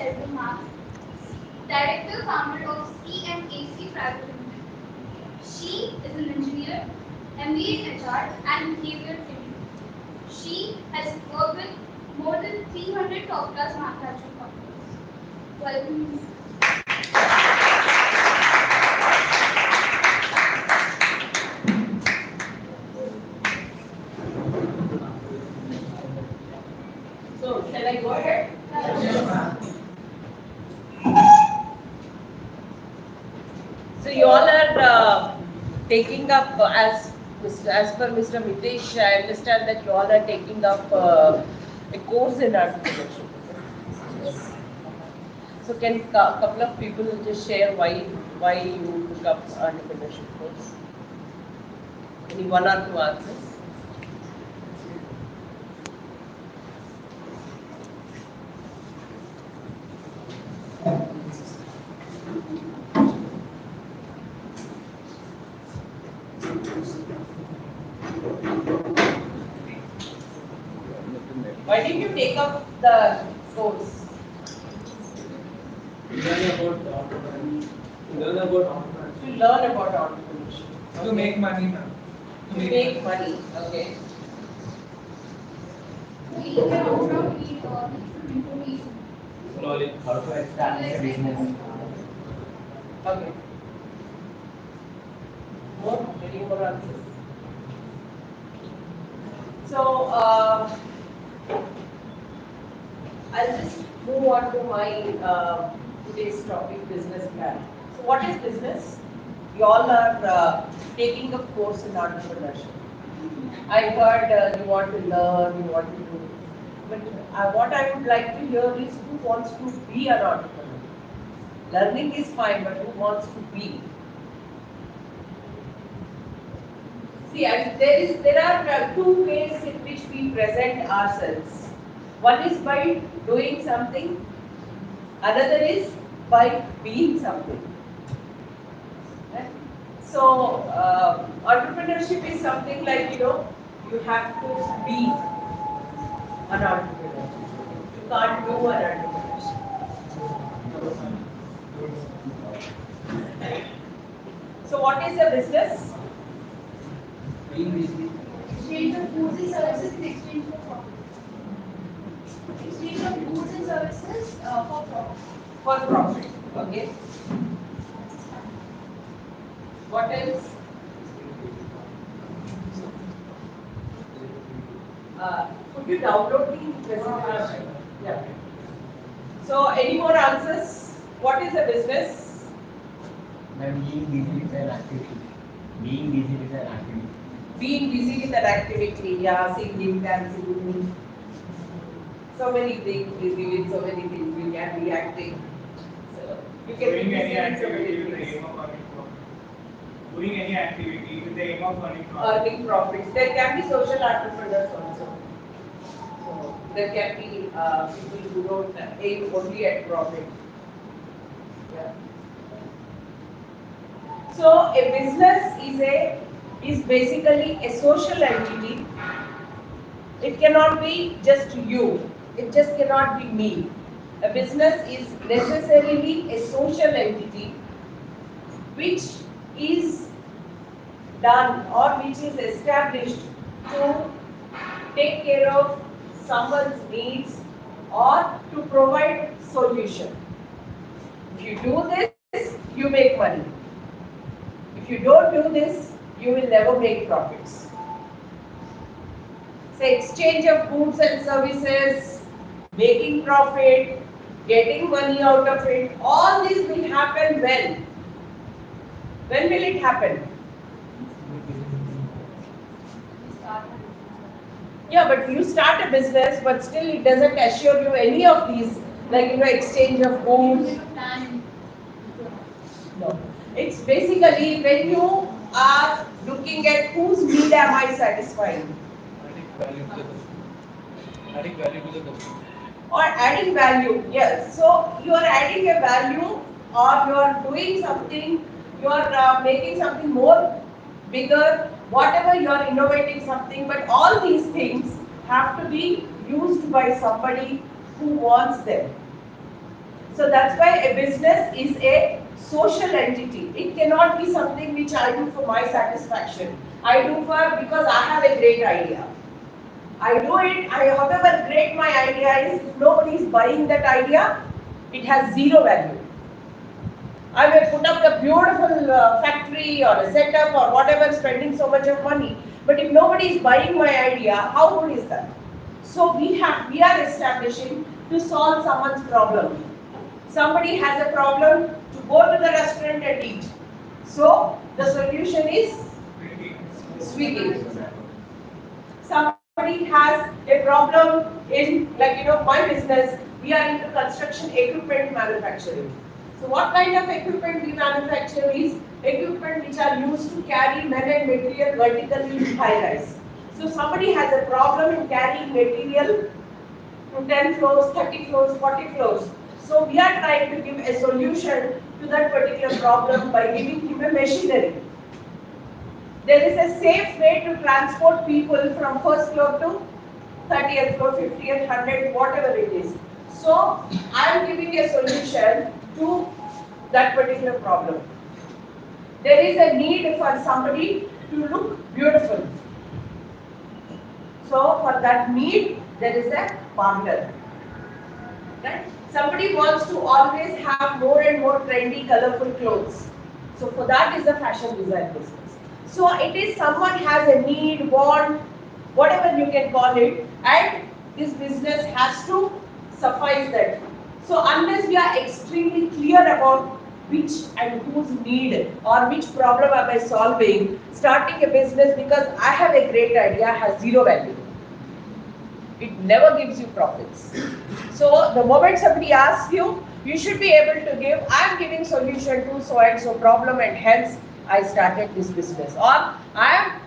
Selvam, Director Founder of C&AC Private Limited. She is an engineer, MBA in HR and behavior training. She has worked with more than 300 top-class manufacturing companies. Welcome. So, shall I go ahead? Yes, ma'am. So, you all are taking up, as per Mr. Mitesh, I understand that you all are taking up a course in entrepreneurship. So, can a couple of people just share why you took up entrepreneurship course? Any one or two answers? Why did you take up the course? Learn about To learn about entrepreneurship. to make money, ma'am. To make money. Okay. We can also read some information. Slowly. How to establish a business. Okay. More? Any more answers? So, I'll just move on to my today's topic, business plan. So, what is business? You all are taking a course in entrepreneurship. I heard you want to learn, you want to do. But what I would like to hear is who wants to be an entrepreneur. Learning is fine, but who wants to be? See, there are two ways in which we present ourselves. One is by doing something, another is by being something. Right? So, entrepreneurship is something like, you have to be an entrepreneur. You can't do an entrepreneurship. So, what is a business? Exchange of goods and services in exchange for profit. Exchange of goods and services for profit. For profit. Okay. What else? Could you download the presentation? Yeah. So, any more answers? What is a business? Being busy with an activity. Being busy with an activity. Being busy with an activity, yeah, singing, dancing, so many things, busy with so many things, we can be acting. So, you can Doing be any busy with so many activity with the things. aim of earning profit. Doing any activity with the aim of earning profit. Earning profits. There can be social entrepreneurs also. So, there can be people who don't aim only at profit. Yeah. So, a business is basically a social entity. It cannot be just you. It just cannot be me. A business is necessarily a social entity which is done or which is established to take care of someone's needs or to provide solution. If you do this, you make money. If you don't do this, you will never make profits. Say exchange of goods and services, making profit, getting money out of it, all this will happen when? When will it happen? Yeah, but you start a business, but still it doesn't assure you any of these, like exchange of goods. No. It's basically when you are looking at whose need am I satisfying? Adding value to the customer. Or adding value, yes. So you are adding a value or you are doing something, you are making something more bigger, whatever you are innovating something, but all these things have to be used by somebody who wants them. So that's why a business is a social entity. It cannot be something which I do for my satisfaction. I do because I have a great idea. I do it, however great my idea is, if nobody is buying that idea, it has zero value. I may put up the beautiful factory or a setup or whatever, spending so much of money, but if nobody is buying my idea, how good is that? So we are establishing to solve someone's problem. Somebody has a problem to go to the restaurant and eat. So the solution is Swiggy. Somebody has a problem in, my business, we are into construction equipment manufacturing. So what kind of equipment we manufacture is equipment which are used to carry men and material vertically in high rise. So somebody has a problem in carrying material to 10 floors, 30 floors, 40 floors. So we are trying to give a solution to that particular problem by giving him a machinery. There is a safe way to transport people from first floor to 30th floor, 50th, 100th, whatever it is. So I am giving a solution to that particular problem. There is a need for somebody to look beautiful. So for that need, there is a partner. Right? Somebody wants to always have more and more trendy, colorful clothes. So for that is a fashion design business. So it is someone has a need, want, whatever you can call it, and this business has to suffice that. So unless we are extremely clear about which and whose need or which problem am I solving, starting a business because I have a great idea has zero value. It never gives you profits. So the moment somebody asks you, you should be able to give, I am giving solution to so and so problem and hence I started this business. Or I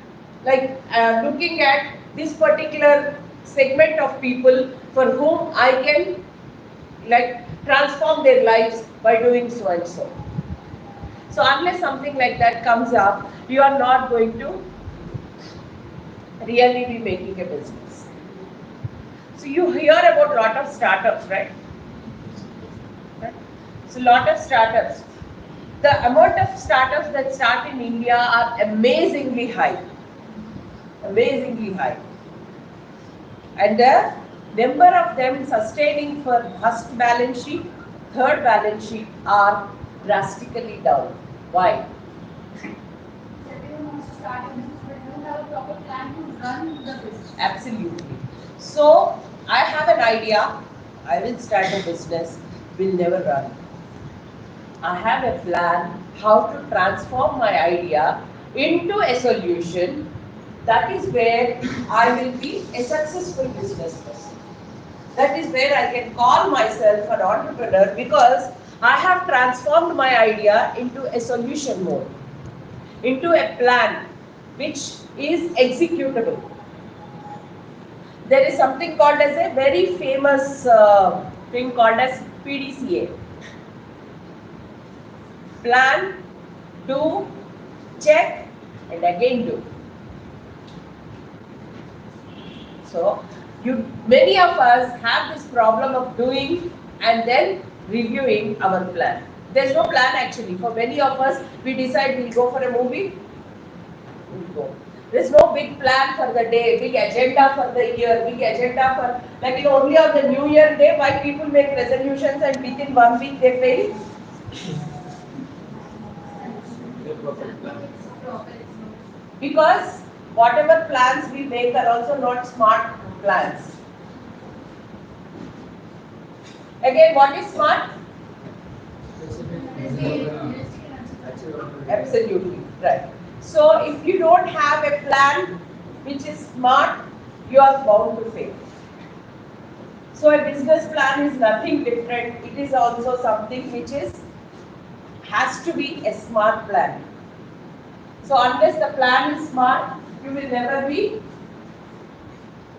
am looking at this particular segment of people for whom I can transform their lives by doing so and so. So unless something like that comes up, you are not going to really be making a business. So you hear about a lot of startups, right? So a lot of startups. The amount of startups that start in India are amazingly high. Amazingly high. And the number of them sustaining for first balance sheet, third balance sheet are drastically down. Why? Everyone wants to start a business, but don't have a proper plan to run the business. Absolutely. So I have an idea, I will start a business, will never run. I have a plan how to transform my idea into a solution. That is where I will be a successful business person. That is where I can call myself an entrepreneur because I have transformed my idea into a solution mode, into a plan which is executable. There is something called as a very famous thing called as PDCA. Plan, do, check, and again do. So, many of us have this problem of doing and then reviewing our plan. There's no plan actually. For many of us, we decide we'll go for a movie, we'll go. There's no big plan for the day, big agenda for the year, big agenda for, only on the New Year day, why people make resolutions and within 1 week they fail? Because whatever plans we make are also not smart plans. Again, what is smart? Absolutely, right. So if you don't have a plan which is smart, you are bound to fail. So a business plan is nothing different. It is also something which has to be a smart plan. So unless the plan is smart, you will never be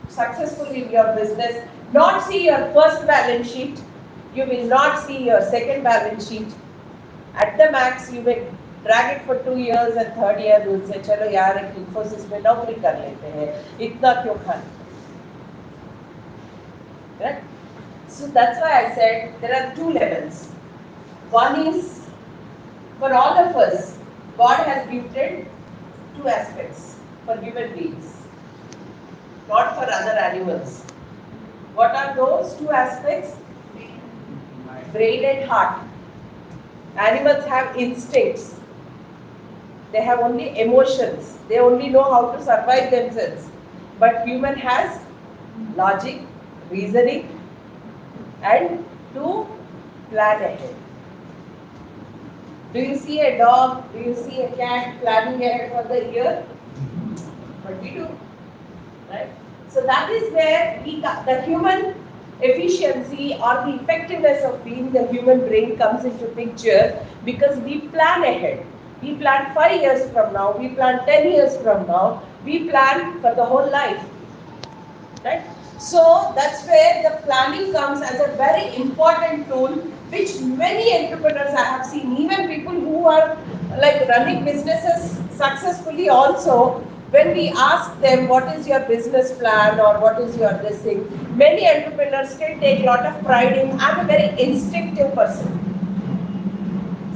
successful in your business. Not see your first balance sheet. You will not see your second balance sheet. At the max, you will drag it for 2 years and third year you will say, चलो यार एक Infosys में नौकरी कर लेते हैं, इतना क्यों खाना? Right? So that's why I said there are two levels. One is, for all of us, God has gifted two aspects for human beings, not for other animals. What are those two aspects? Brain and heart. Animals have instincts. They have only emotions. They only know how to survive themselves. But human has logic, reasoning, and to plan ahead. Do you see a dog? Do you see a cat planning ahead for the year? But we do, right? So that is where the human efficiency or the effectiveness of being the human brain comes into picture, because we plan ahead. We plan 5 years from now, we plan 10 years from now, we plan for the whole life, right? So that's where the planning comes as a very important tool, which many entrepreneurs I have seen, even people who are like running businesses successfully also, when we ask them what is your business plan or what is your this thing, many entrepreneurs still take a lot of pride in, I'm a very instinctive person.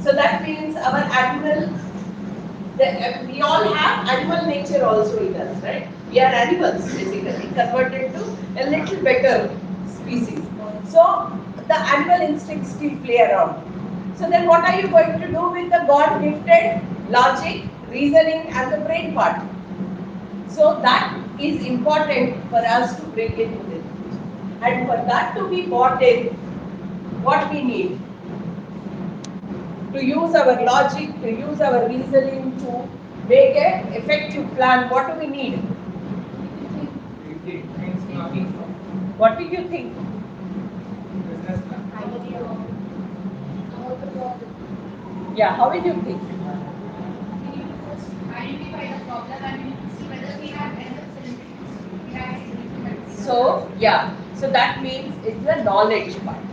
So that means our animal, we all have animal nature also in us, right? We are animals basically, converted to a little better species. So the animal instincts still play around. So then what are you going to do with the God gifted logic, reasoning and the brain part? So that is important for us to bring into it. And for that to be brought in, what we need? To use our logic, to use our reasoning, to make an effective plan, what do we need? What do you think? Business plan. Yeah, how will you think? Identify the problem and we need to see whether we have enough solutions. We have solutions. So, yeah, so that means it's the knowledge part.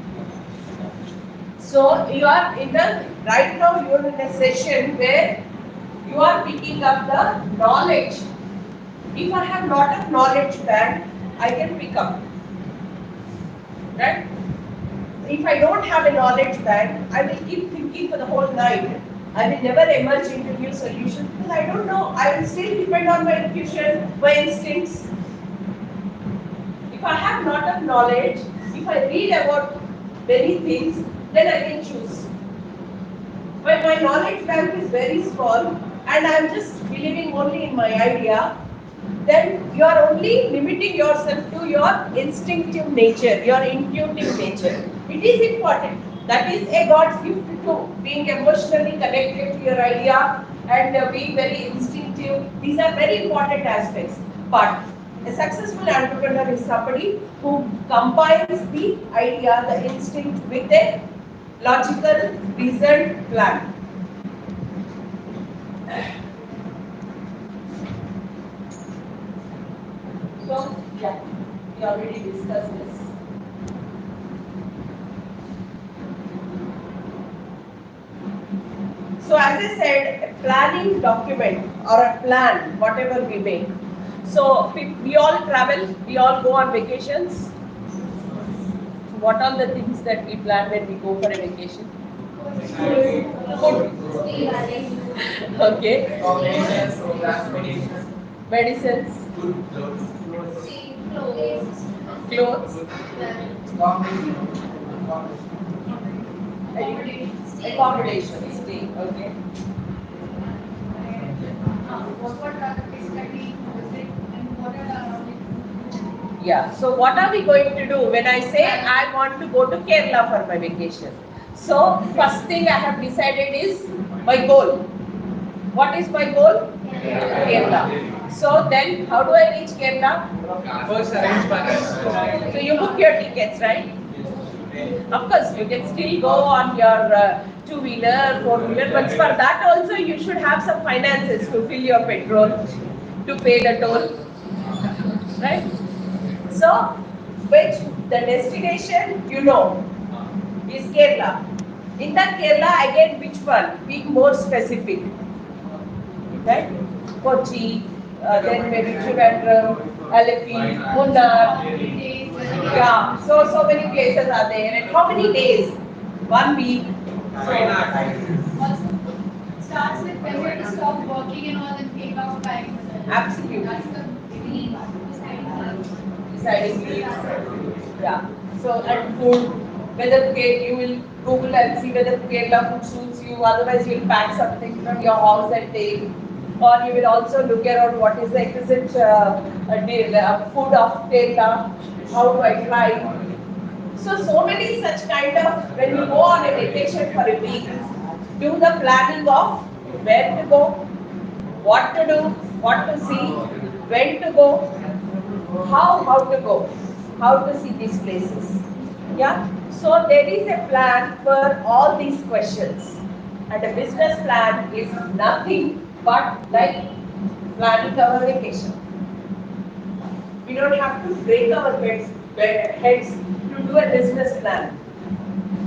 So, you are in the, right now you are in a session where you are picking up the knowledge. If I have lot of knowledge bank, I can pick up, right? If I don't have a knowledge bank, I will keep thinking for the whole night. I will never emerge into new solutions because I don't know. I will still depend on my intuition, my instincts. If I have lot of knowledge, if I read about many things, then I can choose. But my knowledge bank is very small and I am just believing only in my idea, then you are only limiting yourself to your instinctive nature, your intuitive nature. It is important. That is a God's gift to being emotionally connected to your idea and being very instinctive. These are very important aspects. But a successful entrepreneur is somebody who combines the idea, the instinct with a logical, reasoned plan. So, yeah, we already discussed this. So, as I said, a planning document or a plan, whatever we make. So, we all travel, we all go on vacations. What are the things that we plan when we go for a vacation? Food. Okay. Medicines. Clothes. Accommodation. Stay. Okay. Yeah. So what are we going to do when I say I want to go to Kerala for my vacation? So first thing I have decided is my goal. What is my goal? Kerala. So then how do I reach Kerala? First arrange finance. So you book your tickets, right? Of course, you can still go on your two-wheeler, four-wheeler, but for that also you should have some finances to fill your petrol, to pay the toll, right? So, which the destination you know is Kerala. In that Kerala, again, which one? Being more specific, right? Kochi, then maybe Trivandrum, Alleppey, Munnar, Yeah, so many places are there. And how many days? 1 week. Why not? Also, starts with when you have to stop working and all and take out time. Absolutely. That's the main Deciding leaves. Yeah. So, and food, whether you will Google and see whether Kerala food suits you, otherwise you will pack something from your house and take. Or you will also look around what is the exquisite food of Kerala, how do I try. So many such kind of, when you go on a vacation for a week, do the planning of where to go, what to do, what to see, when to go, how to go, how to see these places. Yeah. So there is a plan for all these questions, and a business plan is nothing but like planning our vacation. We don't have to break our heads to do a business plan.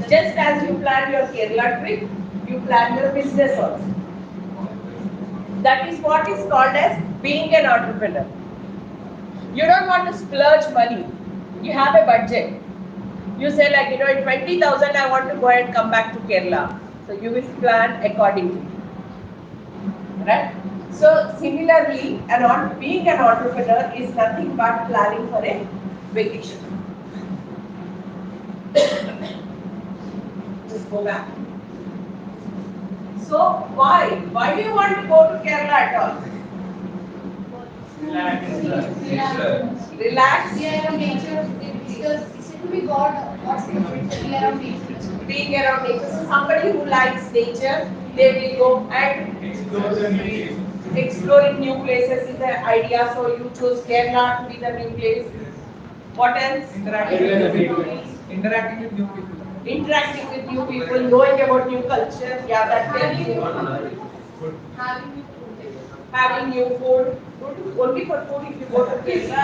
Just as you plan your Kerala trip, you plan your business also. That is what is called as being an entrepreneur. You don't want to splurge money. You have a budget. You say like, in 20,000 I want to go and come back to Kerala. So you will plan accordingly. Right? So similarly, being an entrepreneur is nothing but planning for a vacation. Just go back. So why? Why do you want to go to Kerala at all? Relax. We are around nature because it will be God or something. We are around nature. Being around nature. So somebody who likes nature, they will go and exploring new places is the idea. So you choose Kerala to be the new place. What else? Interacting with new people. Interacting with new people, knowing about new culture. Yeah, that can be having new food. Only for food if you go to Kerala.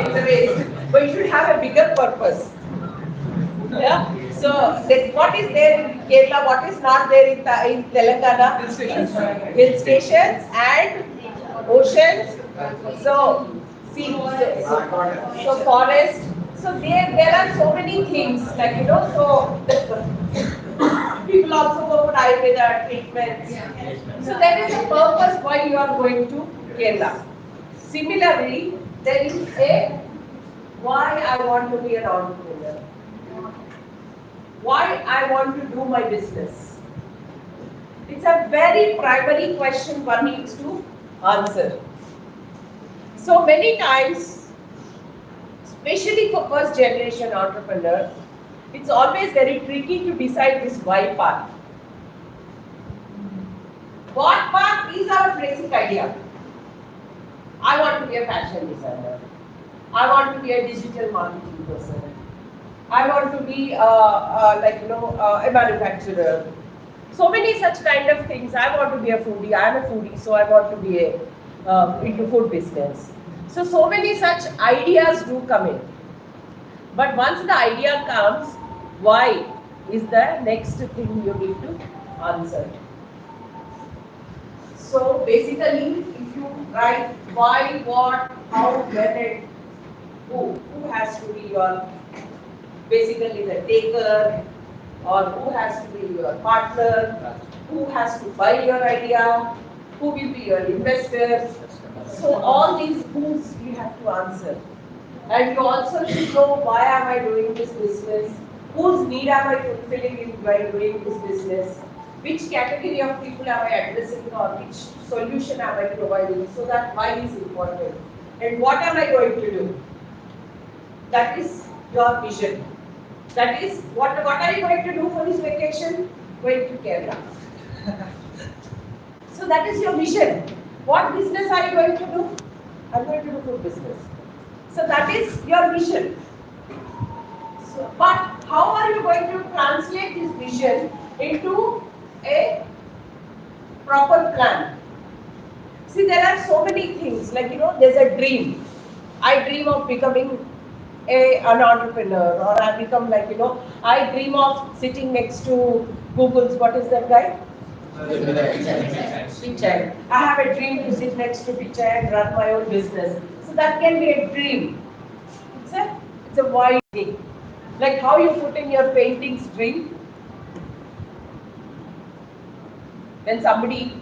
It's a waste. But you should have a bigger purpose. Yeah. So what is there in Kerala? What is not there in Telangana? Hill stations and oceans. So sea, so forest. So there are so many things like so people also go for Ayurveda treatments. So there is a purpose why you are going to Kerala. Similarly, there is a why I want to be an entrepreneur. Why I want to do my business. It's a very primary question one needs to answer. So many times, especially for first generation entrepreneur, it's always very tricky to decide this why path. What path is our basic idea? I want to be a fashion designer. I want to be a digital marketing person. I want to be a manufacturer. So many such kind of things. I want to be a foodie. I am a foodie, so I want to be into food business. So many such ideas do come in. But once the idea comes, why is the next thing you need to answer. So basically, if you write why, what, how, when, and who has to be your basically the taker, or who has to be your partner, who has to buy your idea, who will be your investor. So all these who's you have to answer. And you also should know why am I doing this business, whose need am I fulfilling by doing this business, which category of people am I addressing or which solution am I providing, so that why is important. And what am I going to do? That is your vision. That is, what are you going to do for this vacation? Going to Kerala. So that is your vision. What business are you going to do? I'm going to do food business. So that is your vision. So, but how are you going to translate this vision into a proper plan? See, there are so many things, like there's a dream. I dream of becoming an entrepreneur, or I become I dream of sitting next to Google's, what is that guy? Pichai. I have a dream to sit next to Pichai and run my own business. So that can be a dream. It's a wide thing. Like how you put in your paintings dream. When somebody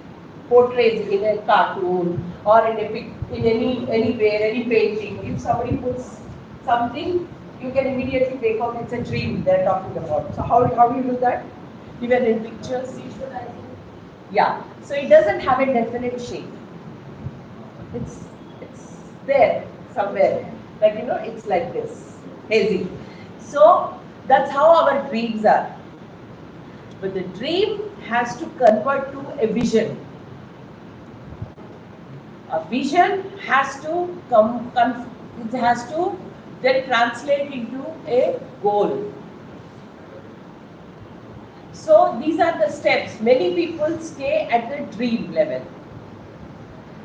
portrays in a cartoon or in a in anywhere, any painting, if somebody puts something, you can immediately take out it's a dream they're talking about. So how do you do that? Even in pictures? Visualizing. Yeah. So it doesn't have a definite shape. It's there somewhere. Like it's like this. Hazy. So that's how our dreams are. But the dream has to convert to a vision. A vision has to it has to then translate into a goal. So these are the steps. Many people stay at the dream level.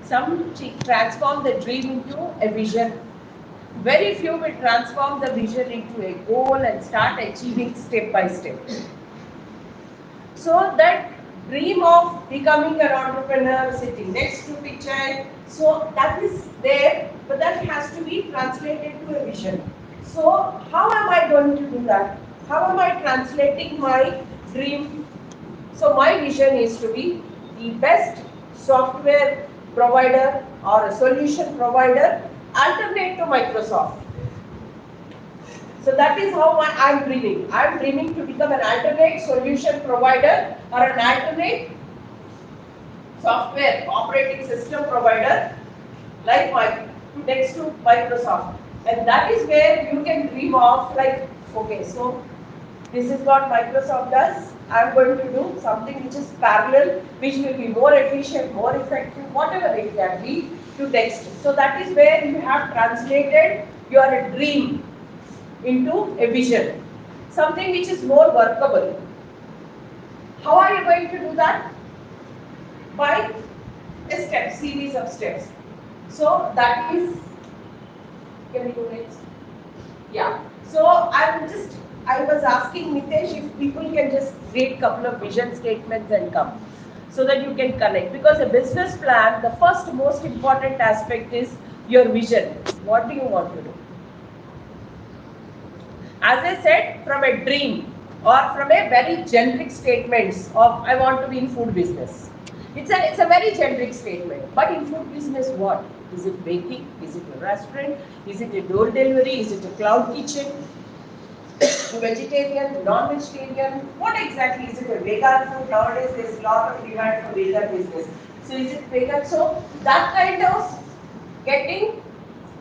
Some transform the dream into a vision. Very few will transform the vision into a goal and start achieving step by step. So that dream of becoming an entrepreneur, sitting next to picture, so that is there, but that has to be translated to a vision. So how am I going to do that? How am I translating my dream? So my vision is to be the best software provider or a solution provider alternate to Microsoft. So that is how I'm dreaming. I'm dreaming to become an alternate solution provider or an alternate software operating system provider like next to Microsoft. And that is where you can dream of like, okay, so this is what Microsoft does. I'm going to do something which is parallel, which will be more efficient, more effective, whatever it can be to text. So that is where you have translated your dream into a vision, something which is more workable. How are you going to do that? By a series of steps. So that is, can we go next? Yeah. So I was asking Mitesh if people can just read couple of vision statements and come, so that you can connect. Because a business plan, the first most important aspect is your vision. What do you want to do? As I said, from a dream or from a very generic statements of I want to be in food business. It's a very generic statement. But in food business, what? Is it baking? Is it a restaurant? Is it a door delivery? Is it a cloud kitchen? Vegetarian, non-vegetarian? What exactly is it? A vegan food? Nowadays there's a lot of demand for vegan business. So is it vegan? So that kind of getting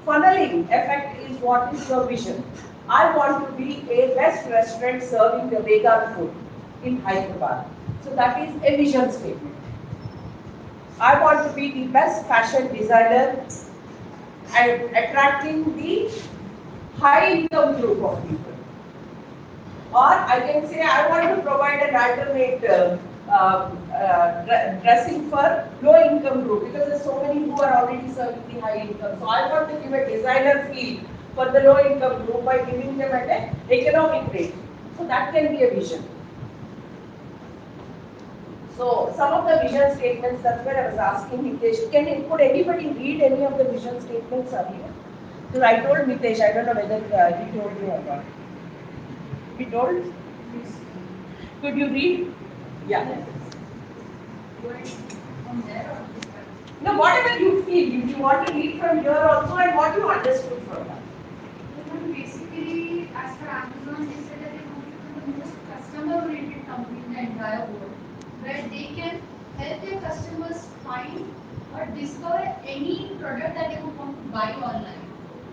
funneling effect is what is your vision. I want to be a best restaurant serving the vegan food in Hyderabad. So that is a vision statement. I want to be the best fashion designer and attracting the high income group of people. Or I can say I want to provide an alternate dressing for low income group, because there are so many who are already serving the high income. So I want to give a designer feel for the low income group by giving them at an economic rate. So that can be a vision. So some of the vision statements, that's where I was asking Mitesh, could anybody read any of the vision statements earlier? Because I told Mitesh, I don't know whether he told you or not. He told? Yes. Could you read? Yeah. From there or No, whatever you feel, if you want to read from here also and what you understood from that. basically, as for Amazon, they said that they want to become the most customer-oriented company in the entire world, where they can help their customers find or discover any product that they would want to buy online.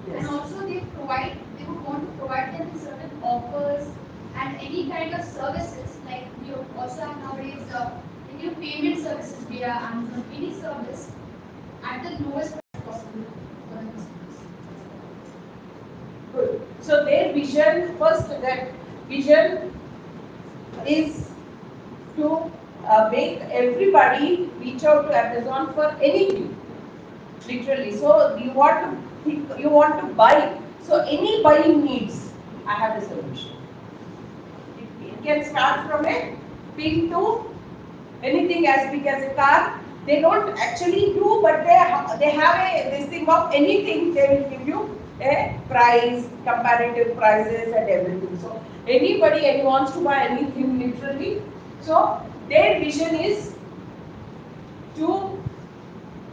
Yes. And also they would want to provide them with certain offers and any kind of services, like you also have nowadays payment services via Amazon, any service at the lowest price possible for the customers. Good. So their vision, first that vision is to make everybody reach out to Amazon for anything, literally. So you want to buy. So any buying needs, I have a solution. It can start from a pin to anything as big as a car. They don't actually do, but they have this thing of anything. They will give you a price, comparative prices and everything. So anybody wants to buy anything literally. So their vision is to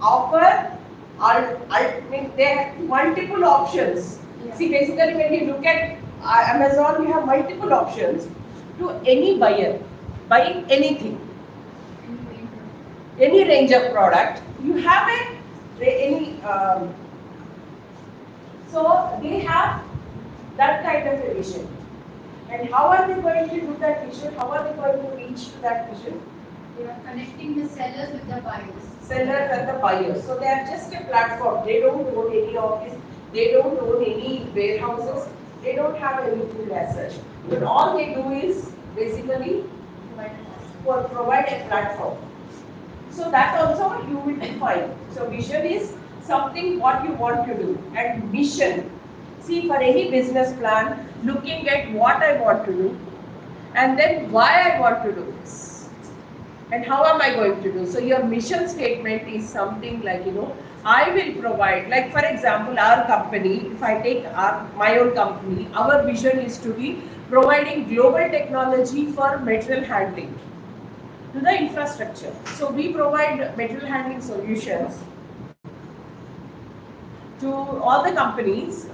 offer they have multiple options. Yeah. See, basically when you look at Amazon, you have multiple options to any buyer buying anything, any range of product. You have so they have that kind of a vision. And how are they going to do that vision? How are they going to reach to that vision? They are connecting the sellers with the buyers. Sellers and the buyers. So they are just a platform. They don't own any office. They don't own any warehouses. They don't have anything as such. But all they do is basically provide a platform. So that also you will define. So vision is something what you want to do, and mission. See, for any business plan, looking at what I want to do, and then why I want to do this, and how am I going to do. So your mission statement is something like, I will provide, like for example, our company, if I take my own company, our vision is to be providing global technology for material handling to the infrastructure. So we provide material handling solutions to all the companies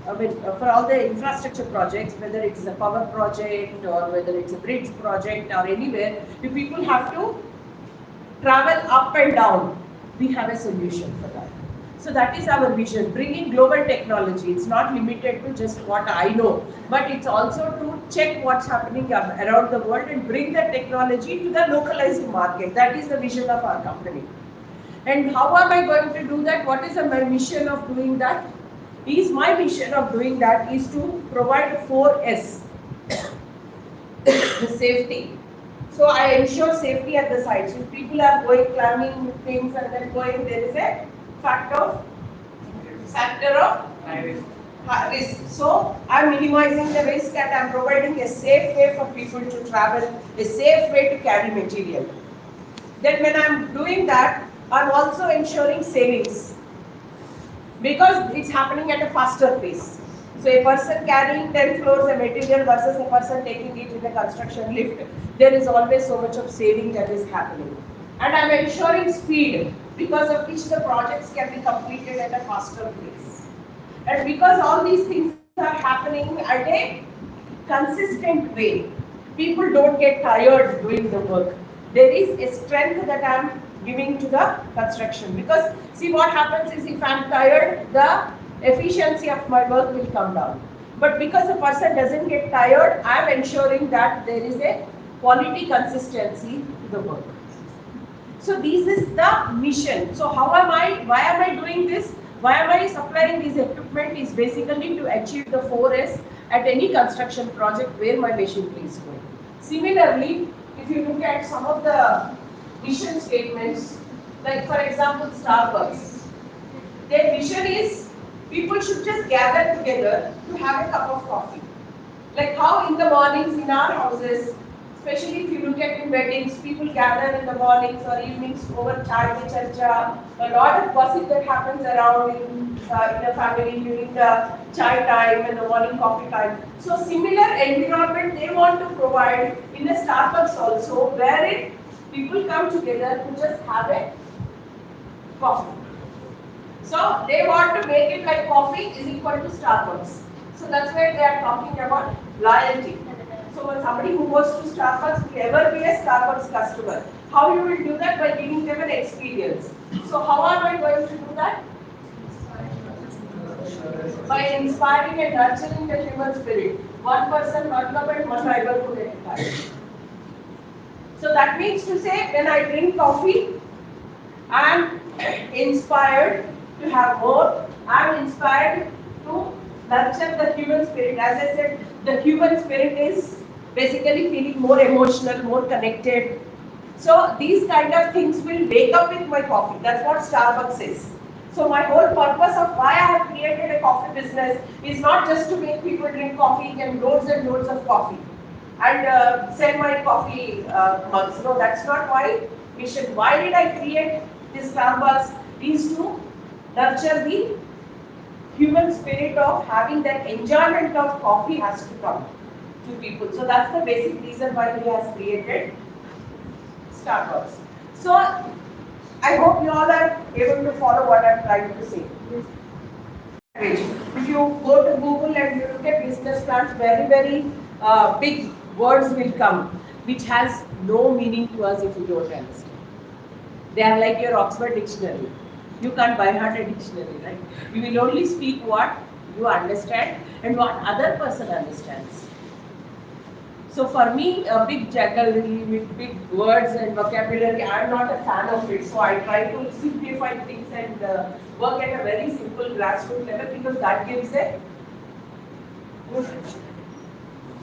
for all the infrastructure projects, whether it is a power project or whether it's a bridge project or anywhere, the people have to travel up and down. We have a solution for that. So that is our vision, bringing global technology. It's not limited to just what I know, but it's also to check what's happening around the world and bring the technology to the localized market. That is the vision of our company. And how am I going to do that? What is my mission of doing that? My mission of doing that is to provide 4S. The safety. So I ensure safety at the sites. If people are going climbing things and then going, there is a factor of high risk. risk. So I'm minimizing the risk and I'm providing a safe way for people to travel, a safe way to carry material. Then when I'm doing that, I'm also ensuring savings, because it's happening at a faster pace. So a person carrying 10 floors of material versus a person taking it in a construction lift, there is always so much of saving that is happening. And I'm ensuring speed, because of which the projects can be completed at a faster pace. And because all these things are happening at a consistent way, people don't get tired doing the work. There is a strength that I'm giving to the construction, because see what happens is, if I'm tired, the efficiency of my work will come down. But because a person doesn't get tired, I'm ensuring that there is a quality consistency to the work. So this is the mission. So why am I doing this? Why am I supplying this equipment? Is basically to achieve the 4S at any construction project where my machinery is going. Similarly, if you look at some of the mission statements, like for example Starbucks, their vision is people should just gather together to have a cup of coffee. Like how in the mornings in our houses, especially if you look at in weddings, people gather in the mornings or evenings over chai pe charcha, a lot of gossip that happens around in a family during the chai time and the morning coffee time. So similar environment they want to provide in the Starbucks also, wherein people come together to just have a coffee. So they want to make it like coffee is equal to Starbucks. So that's where they are talking about loyalty. So when somebody who goes to Starbucks will ever be a Starbucks customer. How you will do that? By giving them an experience. So how am I going to do that? By inspiring and nurturing the human spirit. One person, one cup and one neighborhood at a time. So that means to say, when I drink coffee, I am inspired to have more. I am inspired to nurture the human spirit. As I said, the human spirit is basically feeling more emotional, more connected. So these kind of things will wake up with my coffee. That's what Starbucks is. So my whole purpose of why I have created a coffee business is not just to make people drink coffee and loads of coffee and sell my coffee mugs. No, that's not my mission. Why did I create this Starbucks is to nurture the human spirit of having that enjoyment of coffee has to come to people. So that's the basic reason why he has created Starbucks. So I hope you all are able to follow what I'm trying to say. If you go to Google and you look at business plans, very big words will come, which has no meaning to us if you don't understand. They are like your Oxford dictionary. You can't buy heart a dictionary, right? You will only speak what you understand and what other person understands. So for me, a big jaggery with big words and vocabulary, I am not a fan of it. So I try to simplify things and work at a very simple grassroots level, because that gives a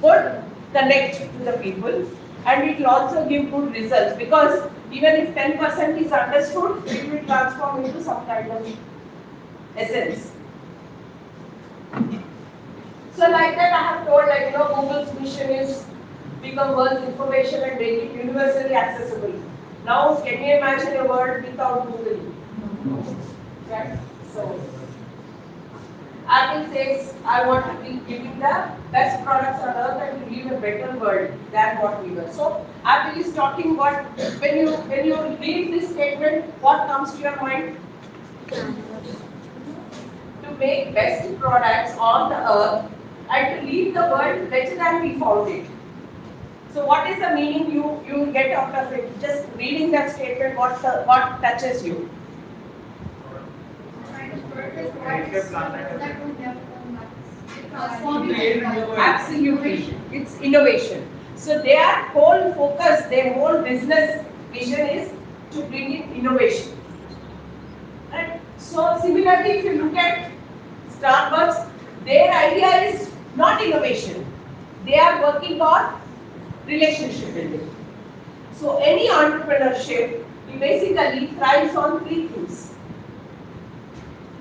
good connect to the people, and it will also give good results, because even if 10% is understood, it will transform into some kind of essence. So like that I have told, like, Google's mission is become world's information and make it universally accessible. Now can you imagine a world without Google? Right? So Apple says, I want to be giving the best products on earth and to leave a better world than what we were. So Apple is talking what, when you read this statement, what comes to your mind? To make best products on the earth and to leave the world better than we found it. So what is the meaning you get out of it? Just reading that statement, what touches you? Absolutely, it's innovation. So their whole focus, their whole business vision is to bring in innovation. Right? So similarly, if you look at Starbucks, their idea is not innovation. They are working on relationship building. So any entrepreneurship basically thrives on three things.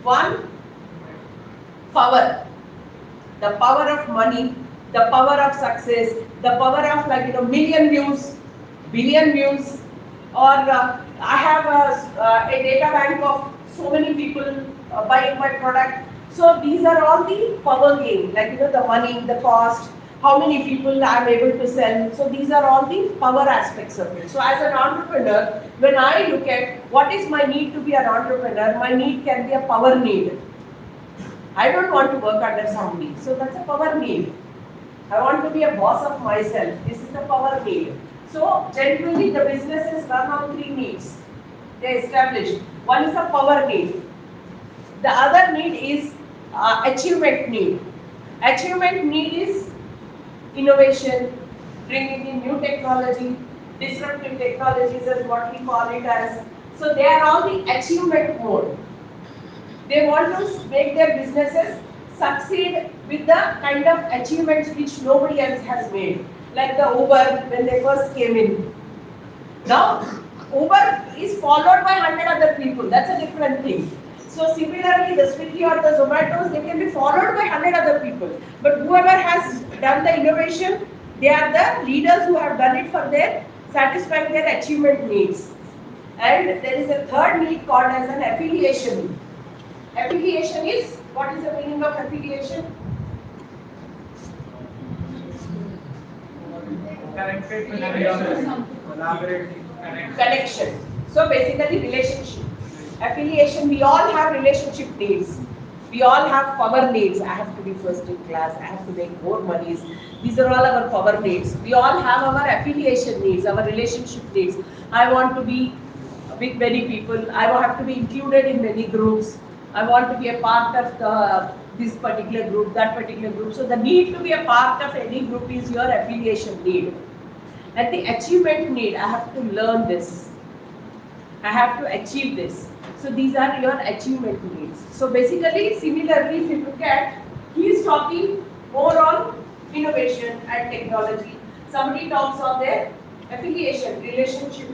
One, power. The power of money, the power of success, the power of million views, billion views, or I have a data bank of so many people buying my product. So these are all the power game, the money, the cost, how many people I am able to sell. So these are all the power aspects of it. So as an entrepreneur, when I look at what is my need to be an entrepreneur, my need can be a power need. I don't want to work under somebody. So that's a power need. I want to be a boss of myself. This is the power need. So generally the businesses run on three needs. They established. One is a power need. The other need is achievement need. Achievement need is innovation, bringing in new technology, disruptive technologies is what we call it as. So they are all the achievement mode. They want to make their businesses succeed with the kind of achievements which nobody else has made. Like the Uber when they first came in. Now, Uber is followed by 100 other people. That's a different thing. So similarly, the Swiggy or the Zomatos, they can be followed by 100 other people. But whoever has done the innovation, they are the leaders who have done it for their satisfying their achievement needs. And there is a third need called as an affiliation. Affiliation is, what is the meaning of affiliation? Connected to collaborative Connection. So basically relationship. Affiliation, we all have relationship needs. We all have power needs. I have to be first in class. I have to make more monies. These are all our power needs. We all have our affiliation needs, our relationship needs. I want to be with many people. I have to be included in many groups. I want to be a part of this particular group, that particular group. So the need to be a part of any group is your affiliation need. And the achievement need, I have to learn this. I have to achieve this. So these are your achievement needs. So basically, similarly, if you look at, he is talking more on innovation and technology. Somebody talks on their affiliation, relationship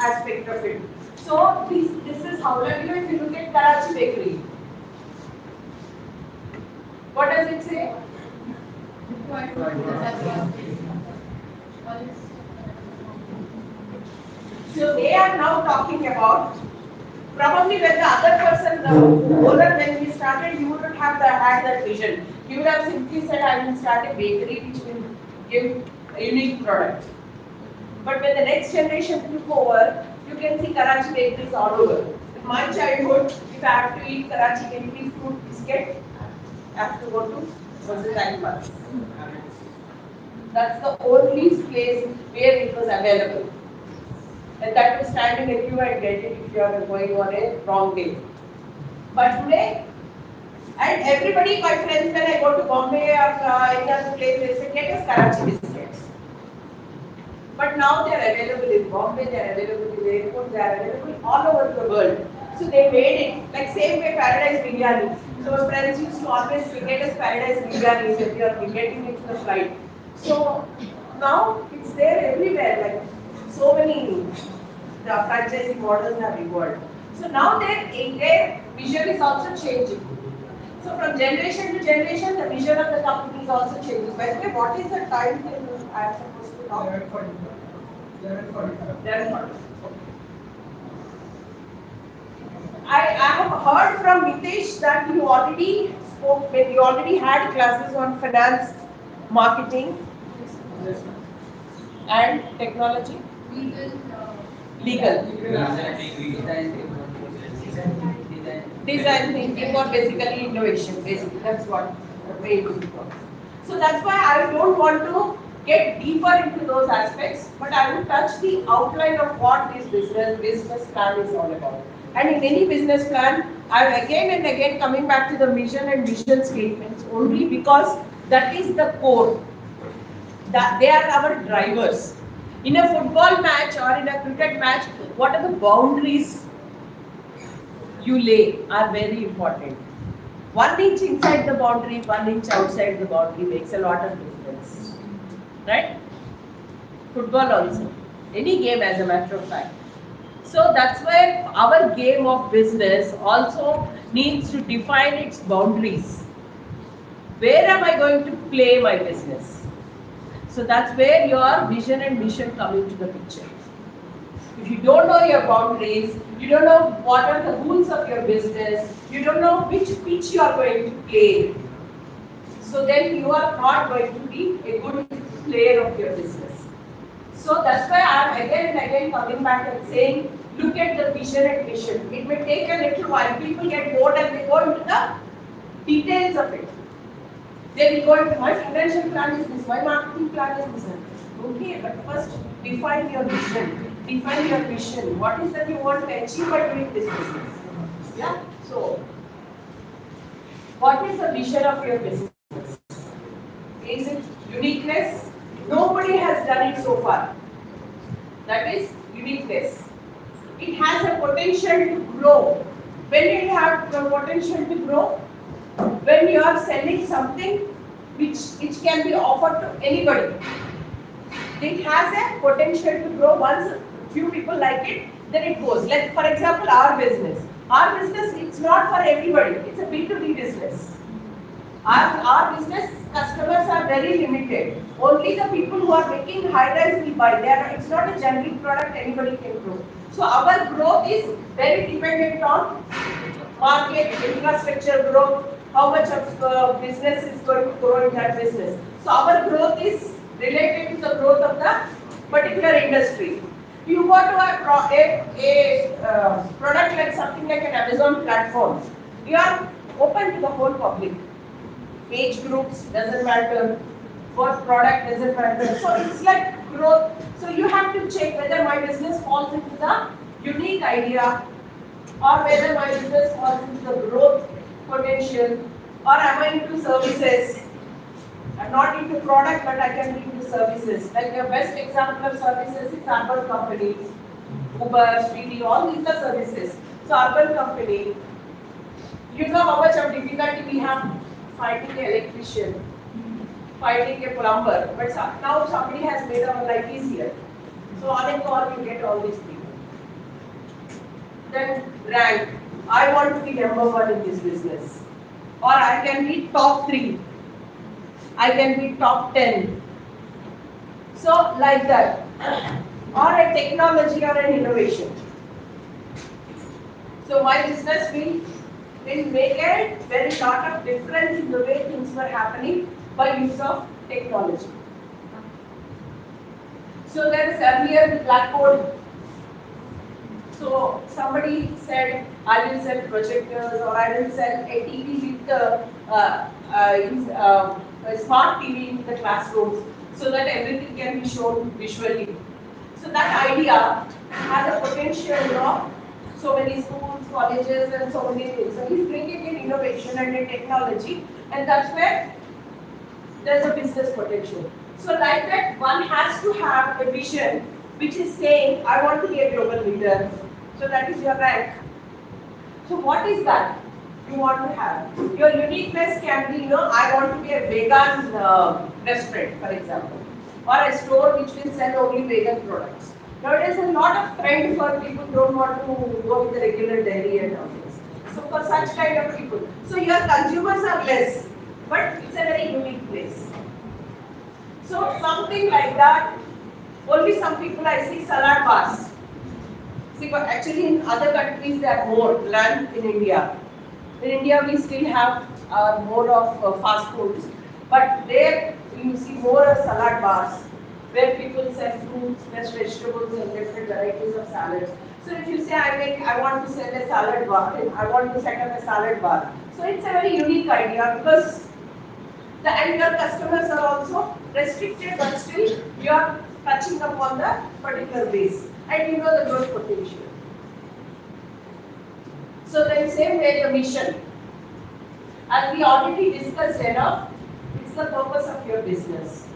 aspect of it. So this is how, if you look at Karachi Bakery, what does it say? So they are now talking about Probably when the other person, the owner, when he started, he wouldn't have had that vision. He would have simply said, I will start a bakery which will give a unique product. But when the next generation took over, you can see Karachi bakeries all over. In my childhood, if I have to eat Karachi bakery fruit biscuit, I have to go to Time. That's the only place where it was available. And that was standing a queue and get it if you are going on a wrong day. But today, and everybody, my friends, when I go to Bombay or any other place, they say, get us Karachi biscuits. But now they are available in Bombay, they are available in the airport, they are available all over the world. So they made it, like same way Paradise Biryani. So my friends used to always say, get us Paradise Biryani if you are getting it to the flight. So now it's there everywhere, like so many the franchising models have evolved. So now their vision is also changing. So from generation to generation, the vision of the company is also changing. By the way, what is the time table I am supposed to talk? 11:45. I have heard from Mitesh that you already spoke, you already had classes on finance, marketing, and technology. Legal. Design thinking or basically innovation. Basically, that's what the way it works. So that's why I don't want to get deeper into those aspects, but I will touch the outline of what this business plan is all about. And in any business plan, I'm again and again coming back to the mission and vision statements only because that is the core. That they are our drivers. In a football match or in a cricket match, what are the boundaries you lay are very important. 1 inch inside the boundary, 1 inch outside the boundary makes a lot of difference. Right? Football also. Any game as a matter of fact. So that's where our game of business also needs to define its boundaries. Where am I going to play my business? So that's where your vision and mission come into the picture. If you don't know your boundaries, you don't know what are the rules of your business, you don't know which pitch you are going to play, so then you are not going to be a good player of your business. So that's why I am again and again coming back and saying, look at the vision and mission. It may take a little while. People get bored and they go into the details of it. They will go into my financial plan is this, my marketing plan is this. Okay, but first define your vision, define your mission. What is that you want to achieve by doing this business? Yeah. So, what is the vision of your business? Is it uniqueness? Nobody has done it so far. That is uniqueness. It has a potential to grow. When it has the potential to grow, when you are selling something which can be offered to anybody, it has a potential to grow. Once a few people like it, then it goes. Like for example, our business. Our business, it's not for everybody. It's a B2B business. Our business customers are very limited. Only the people who are making high-rise will buy. It's not a generic product anybody can grow. So our growth is very dependent on market, infrastructure growth, how much of business is going to grow in that business. So our growth is related to the growth of the particular industry. You go to a product like something like an Amazon platform, you are open to the whole public. Age groups doesn't matter, what product doesn't matter. So it's like growth. So you have to check whether my business falls into the unique idea or whether my business falls into the growth potential, or am I into services? I'm not into product, but I can be into services. Like the best example of services is urban company, Uber, Swiggy, all these are services. So urban company, you know how much of difficulty we have finding an electrician, finding a plumber, but now somebody has made our life easier. So on a call you get all these people. Then rank. I want to be number 1 in this business. Or I can be top 3. I can be top 10. So like that. Or a technology or an innovation. So my business will make a very lot of difference in the way things were happening by use of technology. So there is earlier the blackboard. So somebody said, I will sell projectors or I will sell a TV with a smart TV in the classrooms so that everything can be shown visually. So that idea has a potential of so many schools, colleges and so many things. So he's bringing in innovation and in technology, and that's where there's a business potential. So like that, one has to have a vision which is saying, I want to be a global leader. So that is your rank. So what is that you want to have? Your uniqueness can be, I want to be a vegan restaurant, for example, or a store which will sell only vegan products. Now there is a lot of trend for people who don't want to go with the regular dairy and all this. So for such kind of people, so your consumers are less, but it's a very unique place. So something like that, only some people I see salad bars. See, but actually in other countries there are more than in India. In India we still have more of fast foods, but there you see more of salad bars where people sell fruits, fresh vegetables and different varieties of salads. So if you say I want to sell a salad bar, I want to set up a salad bar. So it's a very unique idea because and your customers are also restricted, but still you are touching upon the particular base and you know the growth potential. So then same way the mission. As we already discussed enough, it's the purpose of your business.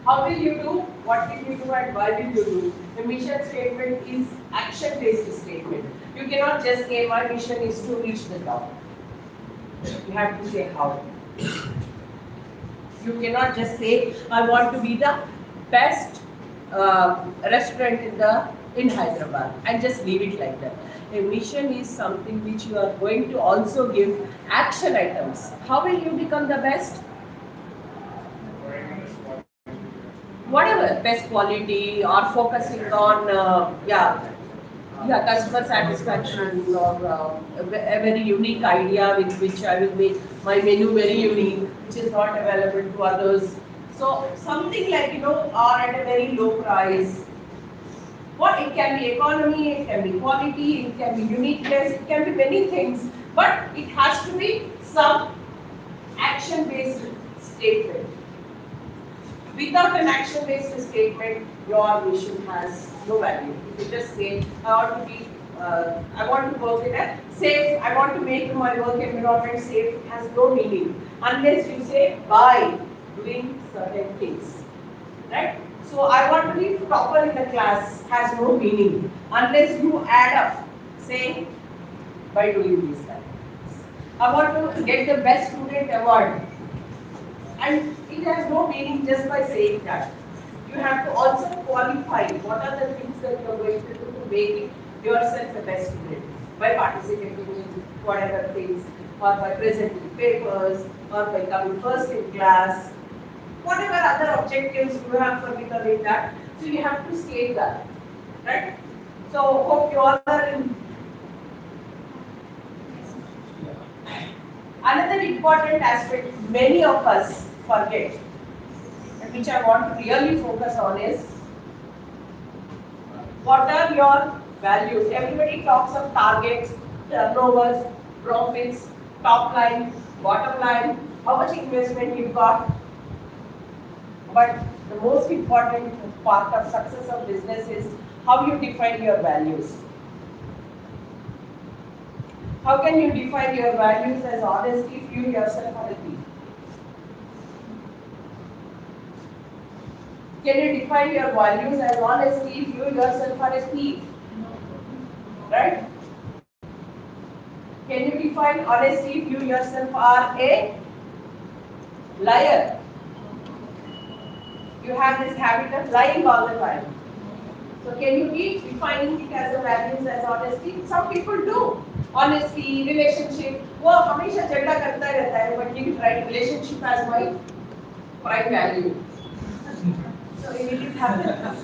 How will you do? What will you do and why will you do? The mission statement is action-based statement. You cannot just say my mission is to reach the top. You have to say how. You cannot just say I want to be the best restaurant in Hyderabad and just leave it like that. A mission is something which you are going to also give action items. How will you become the best? Whatever, best quality or focusing on customer satisfaction or a very unique idea with which I will make my menu very unique, which is not available to others. So something like or at a very low price. What it can be economy, it can be quality, it can be uniqueness, it can be many things, but it has to be some action-based statement. Without an action-based statement, your mission has no value. If you just say, I want to work in a safe, I want to make my work environment safe, it has no meaning unless you say by doing certain things, right? So I want to be topper in the class has no meaning unless you add up, say by doing these things. I want to get the best student award, and it has no meaning just by saying that. You have to also qualify what are the things that you are going to do to make yourself a best student by participating in whatever things, or by presenting papers, or by coming first in class, whatever other objectives you have for becoming that. So you have to state that, right? So hope you all are in. Another important aspect many of us forget, and which I want to really focus on, is what are your values? Everybody talks of targets, turnovers, profits, top line, bottom line, how much investment you've got. But the most important part of success of business is how you define your values. How can you define your values as honesty if you yourself are a thief? Can you define your values as honesty if you yourself are a thief? Right? Can you define honesty if you yourself are a liar? You have this habit of lying all the time. So can you be defining it as a values as honesty? Some people do. Honesty, relationship, वो हमेशा झगड़ा करता रहता है, but you write relationship as my prime value. So it didn't happen.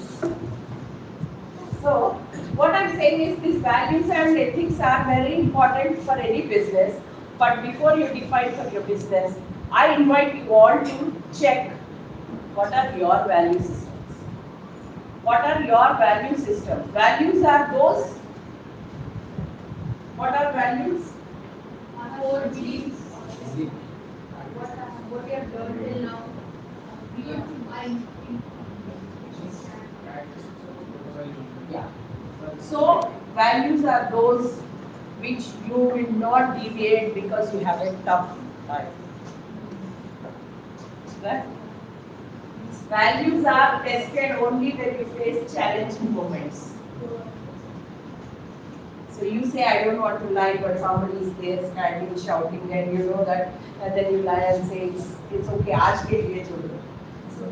So, what I'm saying is these values and ethics are very important for any business. But before you define for your business, I invite you all to check what are your value systems. What are your value systems? Values are those. What are values? Core beliefs. What we have done till now. Yeah. So values are those which you will not deviate because you have a tough life. Right? Values are tested only when you face challenging moments. So you say, I don't want to lie, but somebody is there standing, shouting, and you know that, and then you lie and say, it's okay, aaj ke liye chalo. So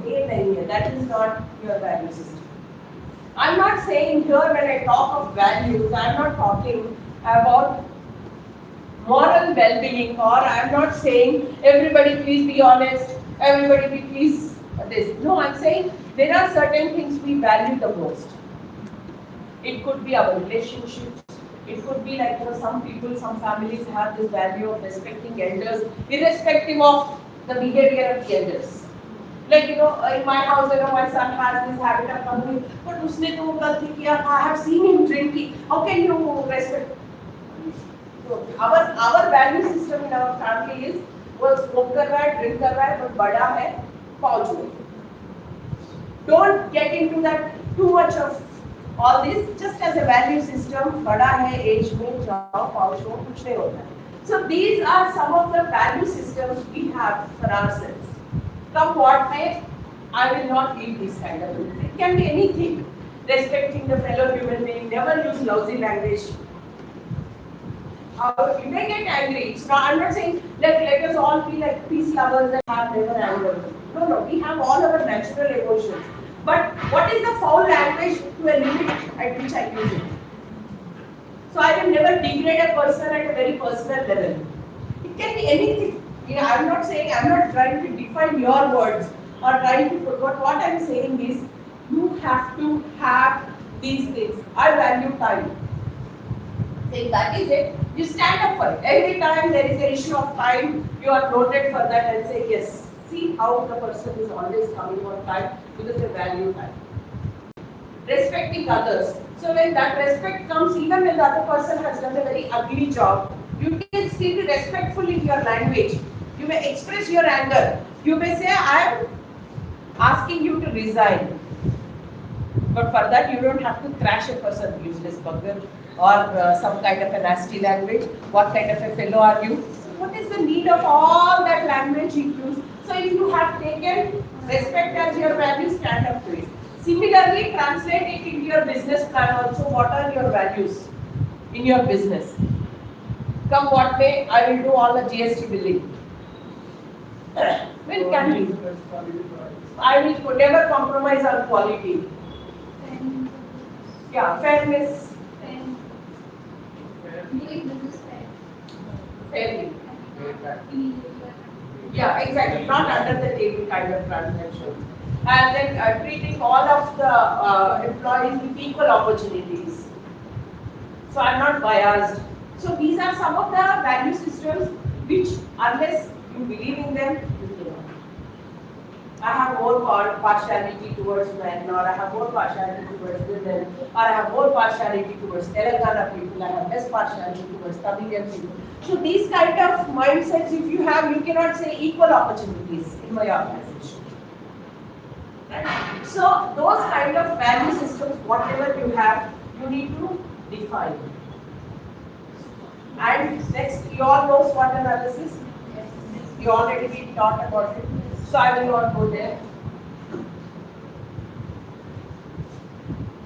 that is not your value system. I'm not saying here when I talk of values, I'm not talking about moral well-being, or I'm not saying everybody please be honest, everybody please this. No, I'm saying there are certain things we value the most. It could be our relationships. It could be like, some people, some families have this value of respecting elders, irrespective of the behavior of the elders. Like, in my house, my son has this habit of coming, but usne to galti kiya, I have seen him drinking. How can you respect? So our value system in our family is, वो smoke कर रहा है, drink कर रहा है, but बड़ा है, पाँच हुए. Don't get into that too much of all this. Just as a value system, बड़ा है, age में जाओ, पाँच हो, कुछ नहीं होता. So these are some of the value systems we have for ourselves. Come what may, I will not leave this kind of thing. It can be anything. Respecting the fellow human being, never use lousy language. You may get angry. It's not, I'm not saying let us all be like peace lovers and have never anger. No, we have all our natural emotions. But what is the foul language to a limit at which I use it? So I will never degrade a person at a very personal level. It can be anything. I'm not saying, I'm not trying to define your words or trying to put, but what I'm saying is you have to have these things. I value time. Saying that is it, you stand up for it. Every time there is an issue of time, you are noted for that and say yes. See how the person is always coming on time because they value time. Respecting others. So when that respect comes, even when the other person has done a very ugly job, you can still be respectful in your language. You may express your anger. You may say, I am asking you to resign. But for that, you don't have to crash a person, useless bugger, or some kind of a nasty language. What kind of a fellow are you? What is the need of all that language you use? So if you have taken respect as your value, stand up to it. Similarly, translate it into your business plan also. What are your values in your business? Come what may, I will do all the GST billing. When can we? I will never compromise on quality. Yeah, fairness. Fairly. Yeah, exactly. Not under the table kind of transaction. And then treating all of the employees with equal opportunities. So I'm not biased. So these are some of the value systems which, unless you believe in them, you cannot. I have more partiality towards men, or I have more partiality towards women, or I have more partiality towards Telangana people, I have less partiality towards Tamilian people. So these kind of mindsets, if you have, you cannot say equal opportunities in my organization. Right? So those kind of value systems, whatever you have, you need to define. And next, you all know SWOT analysis. You already been taught about it. So I will not go there.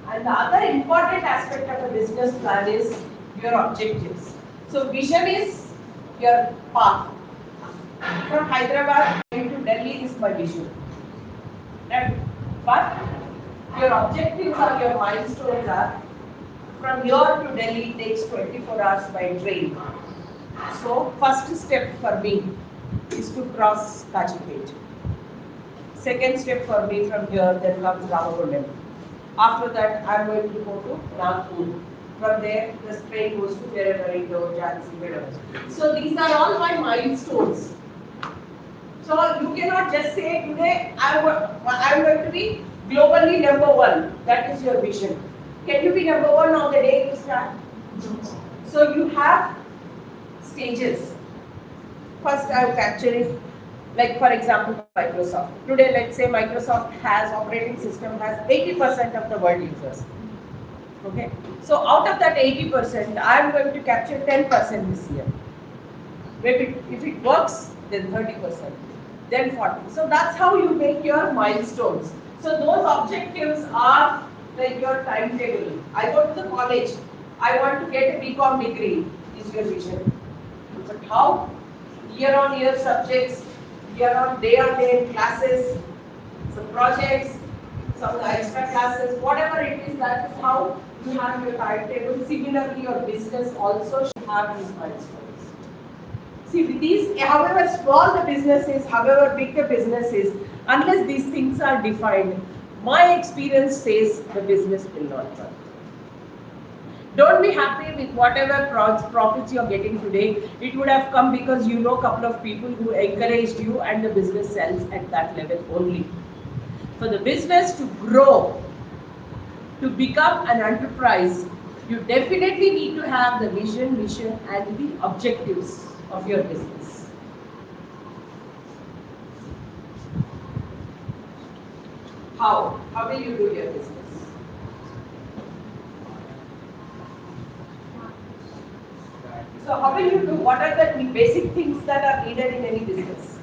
And the other important aspect of a business plan is your objectives. So vision is your path. From Hyderabad to Delhi is my vision. Right? But your objectives or your milestones are, from here to Delhi takes 24 hours by train. So first step for me is to cross Kachipet. Second step for me from here, then comes Ramagundam. After that, I'm going to go to Nagpur. From there, the train goes to wherever I go, Jhansi, wherever. So these are all my milestones. So you cannot just say today I'm going to be globally number one. That is your vision. Can you be number one on the day you start? So you have stages. First, I'm capturing, like for example, Microsoft. Today, let's say Microsoft has operating system has 80% of the world users. Okay. So out of that 80%, I'm going to capture 10% this year. Maybe if it works, then 30%, then 40%. So that's how you make your milestones. So those objectives are like your timetable. I go to the college. I want to get a BCom degree. Is your vision. But how? Year on year subjects, on day classes, some projects, some extra classes, whatever it is, that is how you have your timetable. Similarly, your business also should have these milestones. See, with these, however small the business is, however big the business is, unless these things are defined, my experience says the business will not run. Don't be happy with whatever profits you're getting today. It would have come because you know a couple of people who encouraged you and the business sells at that level only. For the business to grow, to become an enterprise, you definitely need to have the vision, mission and the objectives of your business. How? How will you do your business? So how will you do? What are the basic things that are needed in any business?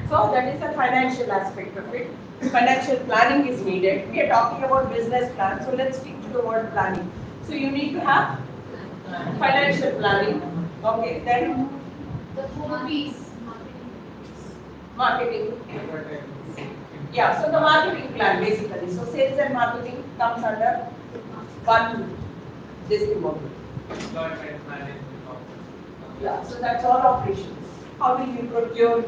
So that is the financial aspect of it. Financial planning is needed. We are talking about business plan, so let's stick to the word planning. So you need to have financial planning. Okay, then the 4 P's. Marketing. Yeah, so the marketing plan basically. So sales and marketing comes under this model. Yeah, so that's all operations. How will you procure?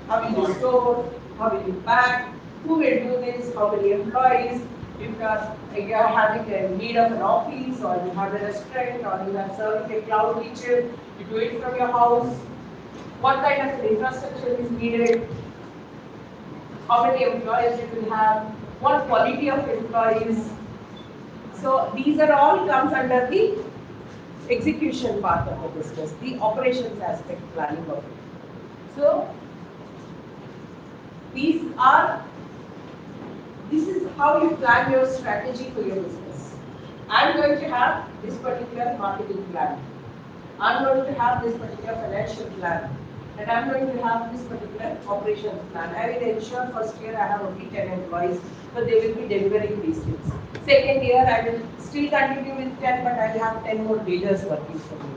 How will you store? How will you pack? Who will do this? How many employees? If you are having a need of an office, or you have a restaurant, or you are serving a cloud kitchen, you do it from your house. What kind of infrastructure is needed? How many employees you will have? What quality of employees? So these are all comes under the execution part of the business, the operations aspect planning of it. So this is how you plan your strategy for your business. I'm going to have this particular marketing plan. I'm going to have this particular financial plan. And I'm going to have this particular operations plan. I will ensure first year I have only 10 employees, but they will be delivering these things. Second year I will still continue with 10, but I will have 10 more leaders working for me.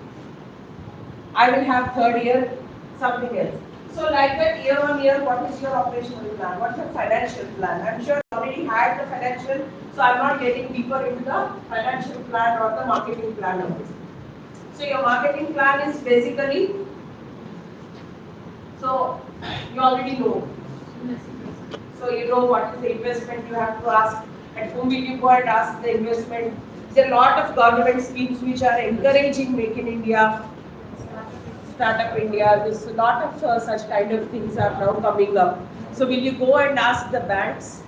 I will have third year something else. So like that, year on year, what is your operational plan? What's your financial plan? I'm sure you already had the financial, so I'm not getting deeper into the financial plan or the marketing plan of it. So your marketing plan is basically, so you already know. So you know what is the investment you have to ask, at whom will you go and ask the investment. There are a lot of government schemes which are encouraging Make in India, Startup India. There's a lot of such kind of things are now coming up. So will you go and ask the banks?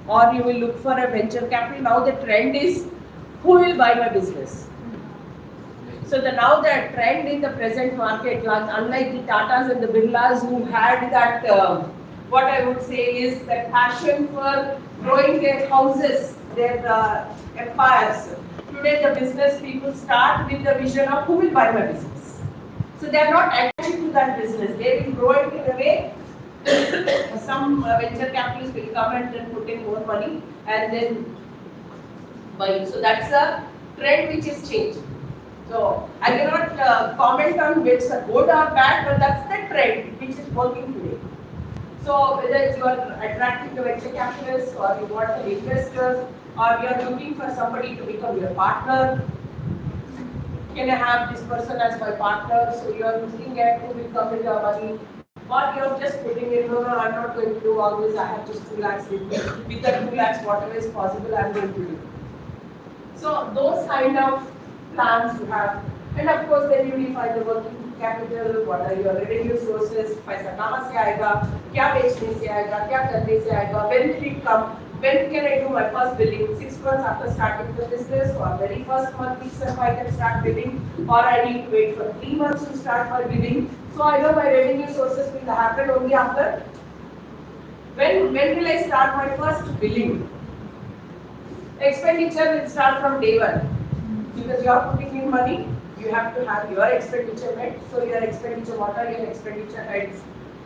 Or you will look for a venture capital? Now the trend is, who will buy my business? So now the trend in the present market, unlike the Tatas and the Birlas who had that, what I would say is that passion for growing their houses, their empires. Today the business people start with the vision of who will buy my business. So they are not attached to that business. They will grow it in a way. Some venture capitalists will come and then put in more money and then buy it. So that's a trend which is changed. So I cannot comment on which are good or bad, but that's the trend which is working today. So whether it's you are attracting the venture capitalists, or you want an investor, or you are looking for somebody to become your partner. Can I have this person as my partner? So you are looking at who will come with your money. Or you're just putting in, no, I'm not going to do all this, I have just 2 lakhs with me. With that 2 lakhs, whatever is possible, I'm going to do. So those kind of plans you have. And of course, then you define the working capital, what are your revenue sources, पैसा कहाँ से आएगा, क्या बेचने से आएगा, क्या करने से आएगा, when will it come, when can I do my first billing, 6 months after starting the business, or very first month itself I can start billing, or I need to wait for 3 months to start my billing. So I know my revenue sources will happen only after, when will I start my first billing? Expenditure will start from day one, because you are putting in money. You have to have your expenditure met. So your expenditure, what are your expenditure heads?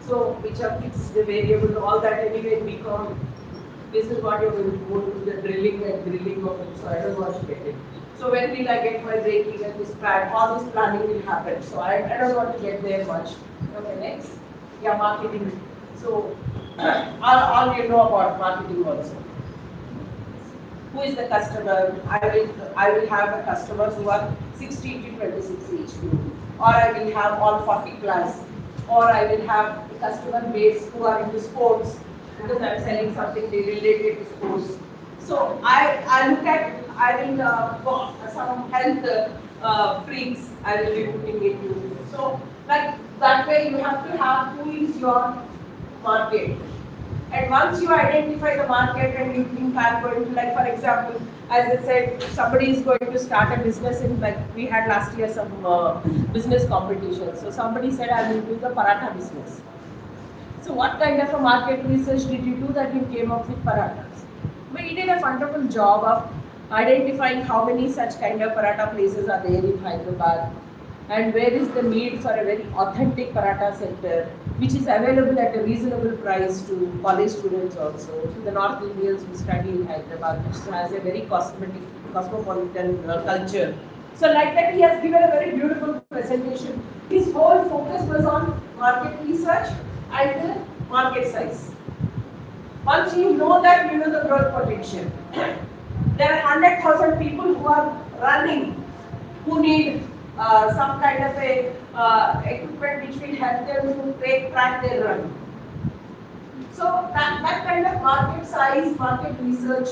So which are fixed, the variable, all that anyway become. This is what you're going to go to the drilling and drilling of it. So I don't want to get it. So when will I get my break even, this plan, all this planning will happen. So I don't want to get there much. Okay, next. Yeah, marketing. So all you know about marketing also. Who is the customer? I will have the customers who are 16 to 26 age group, or I will have all 40 plus, or I will have the customer base who are into sports, because I am selling something related to sports. So I look at, I will some health freaks I will be putting into. So like that way you have to have who is your market. And once you identify the market and you think I'm going to, like for example, as I said, somebody is going to start a business in, like we had last year some business competition. So somebody said I will do the paratha business. So what kind of a market research did you do that you came up with parathas? We did a wonderful job of identifying how many such kind of paratha places are there in Hyderabad, and where is the need for a very authentic paratha center, which is available at a reasonable price to college students also, to the North Indians who study in Hyderabad, which has a very cosmopolitan culture. So like that, he has given a very beautiful presentation. His whole focus was on market research and the market size. Once you know that, you know the growth potential. There are 100,000 people who are running, who need some kind of a equipment which will help them to track their run. So that kind of market size, market research,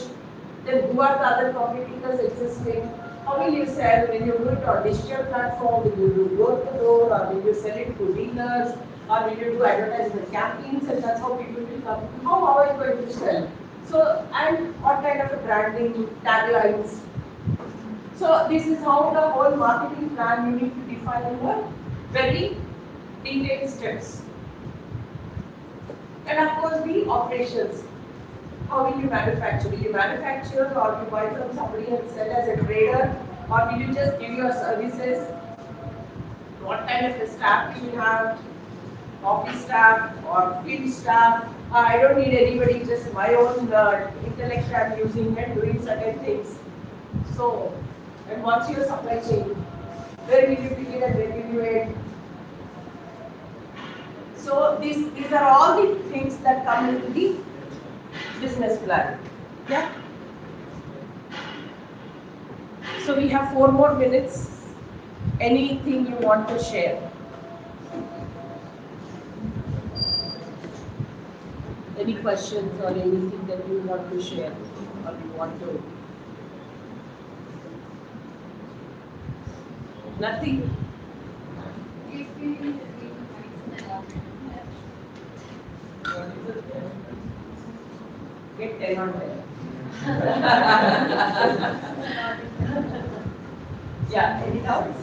then who are the other competitors existing, how will you sell, will you do it on digital platform, will you do door to door, or will you sell it to dealers, or will you do advertisement campaigns, and that's how people will come. How are you going to sell? So, and what kind of a branding, taglines. So this is how the whole marketing plan you need to define in the very detailed steps. And of course the operations. How will you manufacture? Will you manufacture, or will you buy from somebody and sell as a trader, or will you just give your services? What kind of a staff do you have? Office staff or field staff? I don't need anybody, just my own intellect I am using and doing certain things. So, and what's your supply chain? Where will you begin and where will you end? So these are all the things that come into the business plan. Yeah. So we have 4 more minutes. Anything you want to share? Any questions or anything that you want to share or you want to? Nothing? Get 10 on 10. Yeah, any doubts?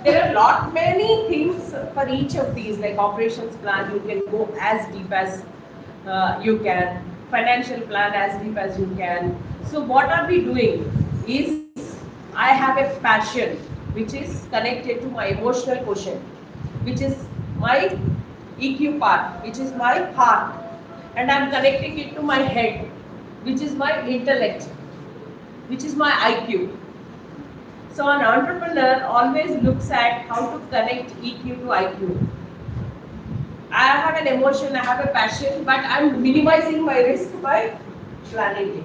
There are many things for each of these, like operations plan, you can go as deep as you can, financial plan as deep as you can. So what are we doing is, I have a passion which is connected to my emotional quotient, which is my EQ part, which is my heart, and I'm connecting it to my head, which is my intellect, which is my IQ. So an entrepreneur always looks at how to connect EQ to IQ. I have an emotion, I have a passion, but I'm minimizing my risk by planning it.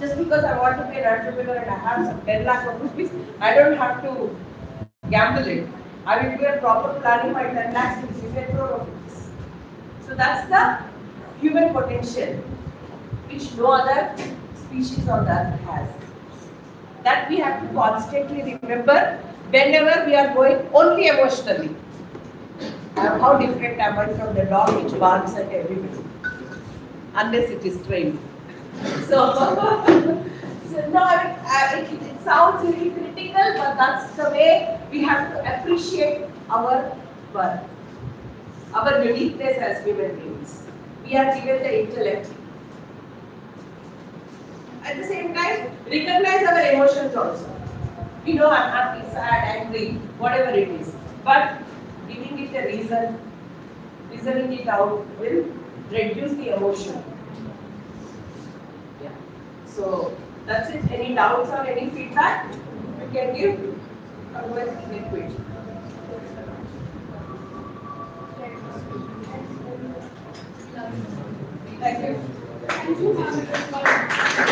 Just because I want to be an entrepreneur and I have some 10 lakh of rupees, I don't have to gamble it. I will do a proper planning, my 10 lakhs will give me a crore of rupees. So that's the human potential, which no other species on the earth has. That we have to constantly remember whenever we are going only emotionally. How different am I from the dog which barks at everybody? Unless it is trained. So, so no, it sounds really critical, but that's the way we have to appreciate our birth, our uniqueness as human beings. We are given the intellect. At the same time, recognize our emotions also. We know I'm happy, sad, angry, whatever it is. But giving it a reason, reasoning it out will reduce the emotion. Yeah. So that's it. Any doubts or any feedback you can give? Otherwise, we can quit. Thank you. Thank you.